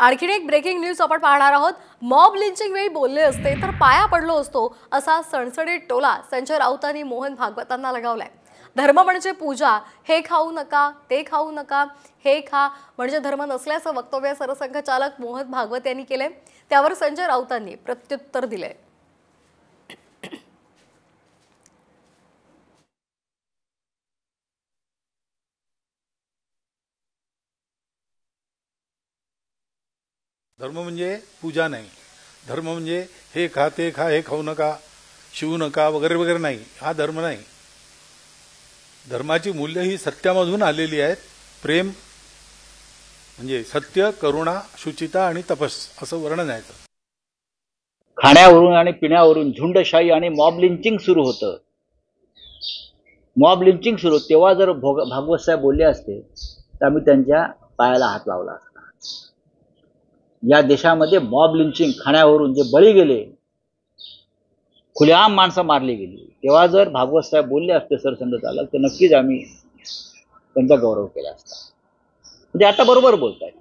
आणखीन एक breaking news आपण पाहणार आहोत। मॉब लिंचिंग वेळी बोलले असते तर पाया पडलो असतो असा सणसणीत टोला संजय राऊतांनी मोहन भागवतांना लगावलाय। धर्म म्हणजे पूजा, हे खाऊ नका ते खाऊ नका, हे खा म्हणजे धर्म नसल्याचं वक्तव्य सरसंघचालक मोहन भागवत यांनी केले। त्यावर संजय राऊतांनी प्रत्युत्तर दिले। धर्म म्हणजे पूजा नाही, धर्म म्हणजे हे खा ते खा, हे खाऊ नका, शिवू नका वगैरे वगैरे नाही, हा धर्म नाही। धर्माची मूल्य ही सत्यामधून आलेली आहेत। प्रेम म्हणजे सत्य, करुणा, शुचिता आणि तपस असं वर्णन आहे। खाण्यावरून आणि पिण्यावरून झुंडशाही आणि मॉब लिंचिंग सुरू होतं। मॉब लिंचिंग सुरू तेव्हा जर भागवत साहेब बोलले असते तर आम्ही त्यांच्या पायाला हात लावला असता। या देशामध्ये मॉब लिंचिंग खाण्यावरून जे बळी गेले, खुलेआम माणसं मारली गेली, तेव्हा जर भागवत साहेब बोलले असते सरसंघचालक तर नक्कीच आम्ही त्यांचा गौरव केला असता। म्हणजे आता बरोबर बोलतायत।